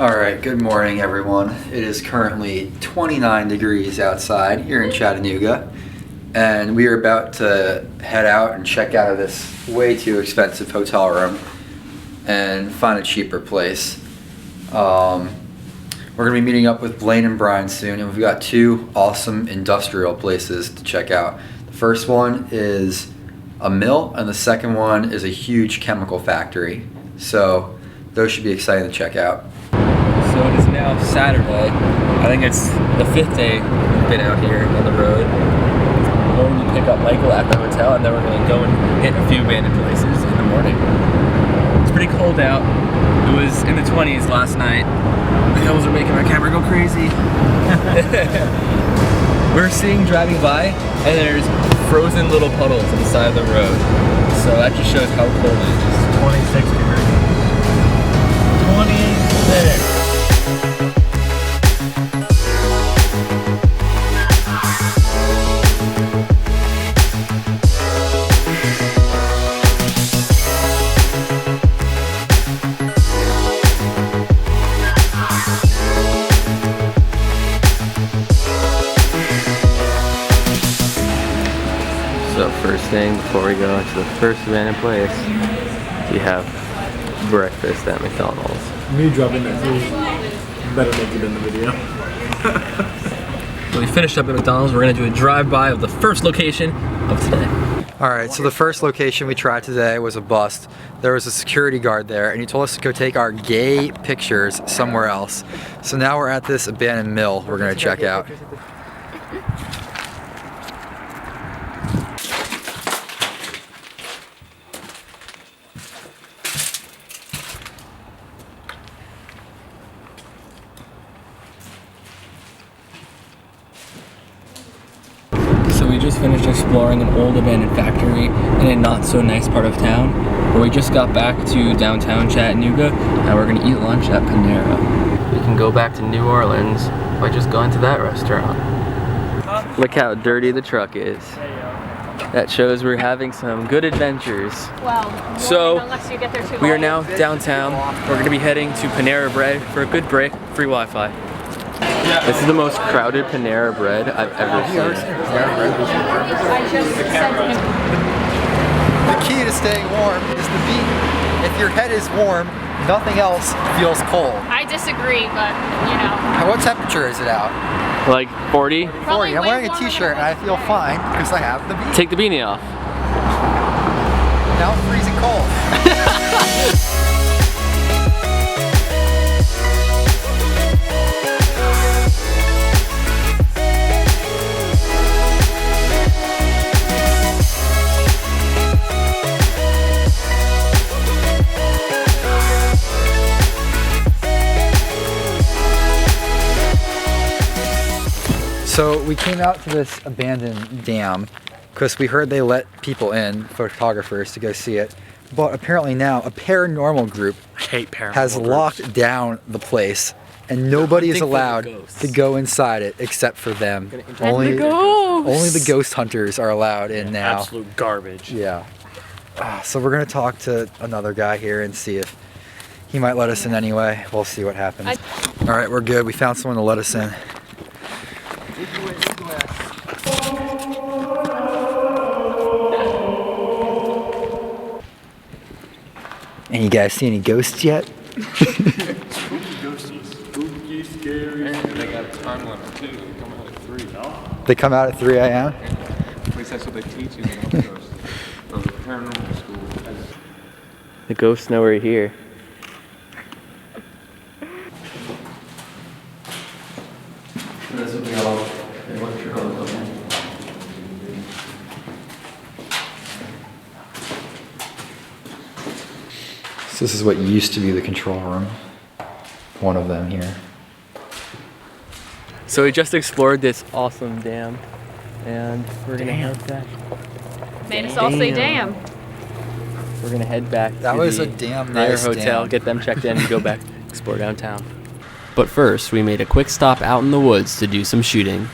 Alright, good morning everyone. It is currently 29 degrees outside here in Chattanooga, and we are about to head out and check out of this way too expensive hotel room and find a cheaper place. We're going to be meeting up with Blaine and Brian soon, and we've got two awesome industrial places to check out. The first one is a mill, and the second one is a huge chemical factory. So those should be exciting to check out. So it is now Saturday. I think it's the 5th day we've been out here on the road. We're going to pick up Michael at the hotel, and then we're going to go and hit a few abandoned places in the morning. It's pretty cold out. It was in the 20s last night. The hills are making my camera go crazy. We're seeing driving by, and there's frozen little puddles on the side of the road. So that just shows how cold it is. 26 degrees. 26. So first thing before we go into the first abandoned place, we have breakfast at McDonald's. Me dropping that food. Better make it in the video. So we finished up at McDonald's. We're gonna do a drive-by of the first location of today. Alright, so the first location we tried today was a bust. There was a security guard there, and he told us to go take our gay pictures somewhere else. So now we're at this abandoned mill we're gonna check out. So we just finished exploring an old abandoned factory in a not so nice part of town. But we just got back to downtown Chattanooga, and we're gonna eat lunch at Panera. We can go back to New Orleans by just going to that restaurant. Look how dirty the truck is. That shows we're having some good adventures. Well, So, unless you get there too We are late. now downtown. We're gonna be heading to Panera Bread for a good break, free Wi-Fi. This is the most crowded Panera Bread I've ever seen. I just said to him, The key to staying warm is the beat. If your head is warm, nothing else feels cold. I disagree, but you know. Now, what temperature is it out? Like 40? 40. I'm way wearing a warmer t-shirt and than I feel fine because I have the beat. Take the beanie off. Now I'm freezing cold. So we came out to this abandoned dam because we heard they let people in, photographers, to go see it. But apparently now a paranormal group I hate paranormal has locked down the place, and nobody is allowed to go inside it except for them. Only the ghost hunters are allowed in now. Absolute garbage. Yeah. So we're gonna talk to another guy here and see if he might let us in anyway. We'll see what happens. All right, we're good. We found someone to let us in. And you guys see any ghosts yet? Spooky, scary. They got a time limit too. They come out at 3. They come out at 3 a.m.? At least that's what they teach you in the paranormal school. The ghosts know we're here. This will be all electrical. So this is what used to be the control room. One of them here. So we just explored this awesome dam, and we're gonna head back. Made us all say damn. We're gonna head back That to was the a damn Mayer nice hotel, dam. get them checked in, and go back explore downtown. But first, we made a quick stop out in the woods to do some shooting.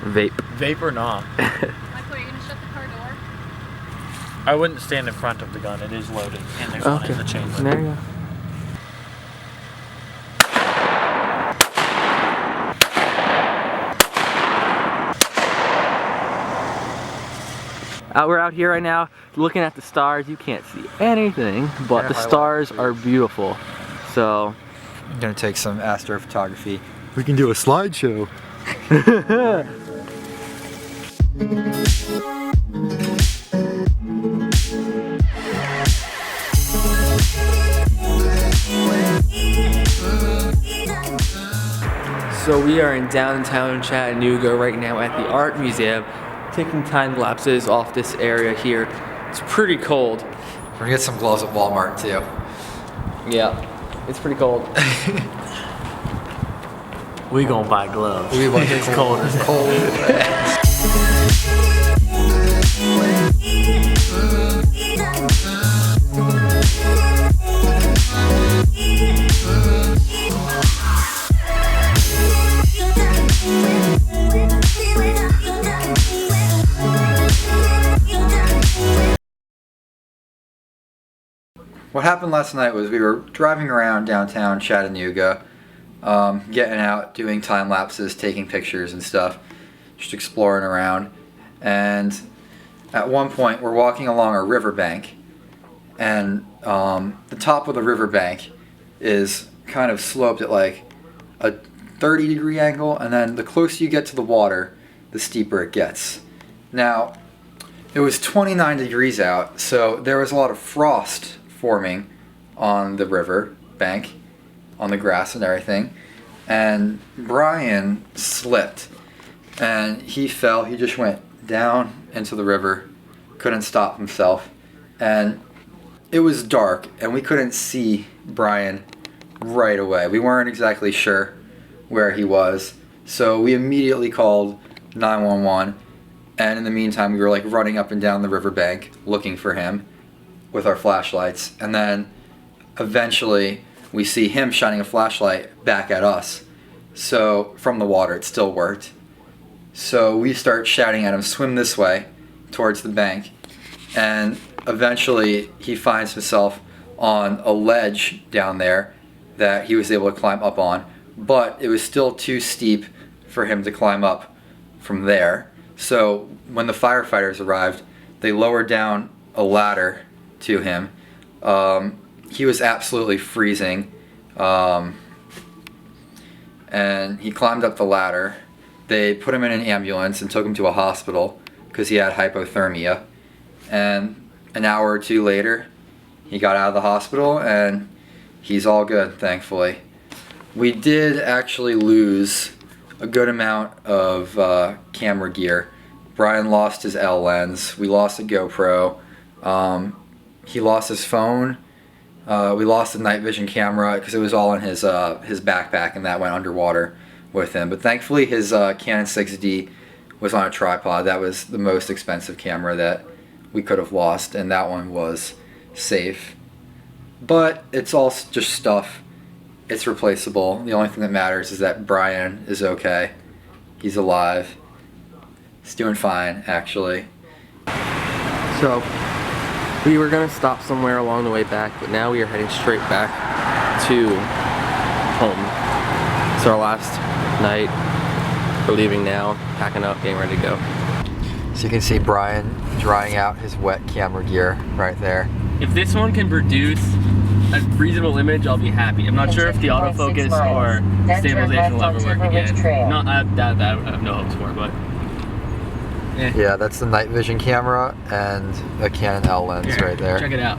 Vape. Vape or not? Michael, are you gonna shut the car door? I wouldn't stand in front of the gun. It is loaded, and there's one in the chamber. There you go. We're out here right now looking at the stars. You can't see anything, but the stars are beautiful. So I'm gonna take some astrophotography. We can do a slideshow. So we are in downtown Chattanooga right now at the Art Museum, taking time lapses off this area here. It's pretty cold. We're gonna get some gloves at Walmart too. Yeah, it's pretty cold. We gonna buy gloves. We want It's cold as hell. cold. What happened last night was we were driving around downtown Chattanooga, getting out, doing time lapses, taking pictures and stuff, just exploring around. And at one point, we're walking along a riverbank, and the top of the riverbank is kind of sloped at like a 30-degree angle, and then the closer you get to the water, the steeper it gets. Now, it was 29 degrees out, so there was a lot of frost forming on the river bank, on the grass and everything, and Brian slipped and he fell. He just went down into the river, couldn't stop himself, and it was dark and we couldn't see Brian right away. We weren't exactly sure where he was, so we immediately called 911, and in the meantime we were like running up and down the riverbank looking for him with our flashlights, and then eventually we see him shining a flashlight back at us. So from the water, it still worked. So we start shouting at him, swim this way towards the bank, and eventually he finds himself on a ledge down there that he was able to climb up on, but it was still too steep for him to climb up from there. So when the firefighters arrived, they lowered down a ladder to him. He was absolutely freezing, and he climbed up the ladder. They put him in an ambulance and took him to a hospital because he had hypothermia, and an hour or two later he got out of the hospital and he's all good, thankfully. We did actually lose a good amount of camera gear. Brian lost his L lens, we lost a GoPro, he lost his phone, we lost the night vision camera because it was all in his backpack and that went underwater with him. But thankfully his Canon 6D was on a tripod. That was the most expensive camera that we could have lost, and that one was safe. But it's all just stuff. It's replaceable. The only thing that matters is that Brian is okay. He's alive. He's doing fine, actually. So we were gonna stop somewhere along the way back, but now we are heading straight back to home. It's our last night. We're leaving now, packing up, getting ready to go. So you can see Brian drying out his wet camera gear right there. If this one can produce a reasonable image, I'll be happy. I'm not sure if the autofocus or stabilization will ever work again. Not that I have no hopes for, but Yeah, that's the night vision camera and a Canon L lens right there. Check it out.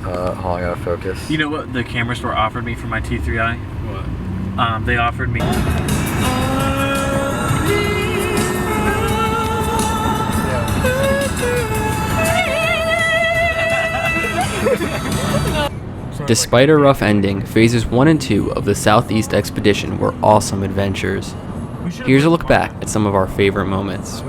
Hold on, I gotta focus. You know what the camera store offered me for my T3i? What? They offered me. Despite a rough ending, phases 1 and 2 of the Southeast Expedition were awesome adventures. Here's a look back at some of our favorite moments.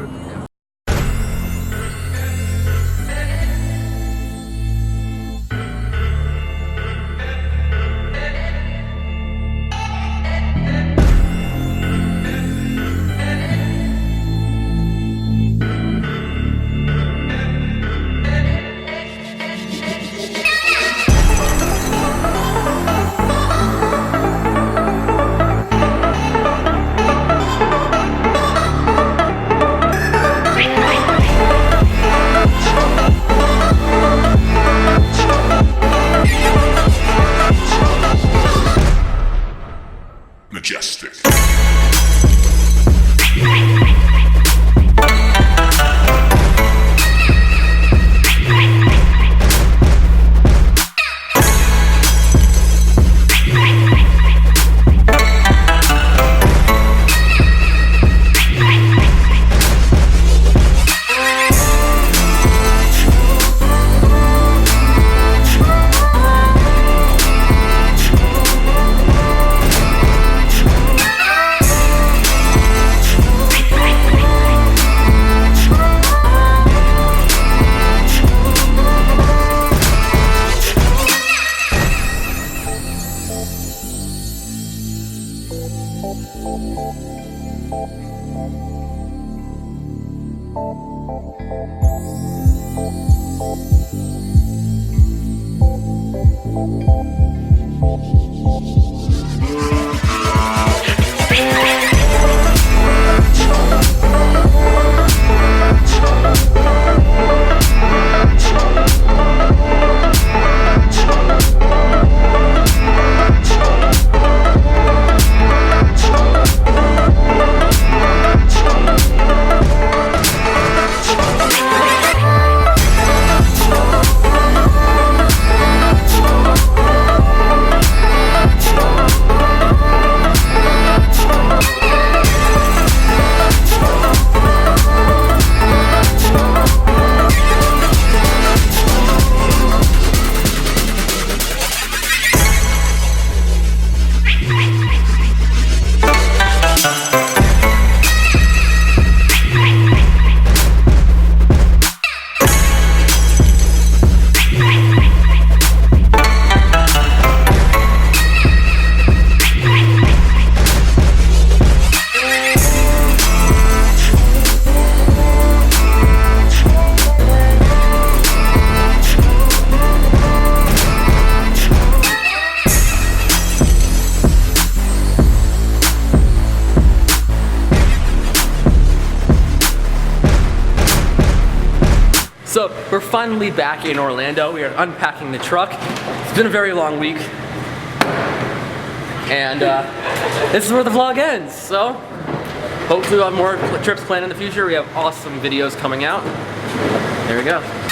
So we're finally back in Orlando. We are unpacking the truck. It's been a very long week. And this is where the vlog ends. So hopefully we'll have more trips planned in the future. We have awesome videos coming out. There we go.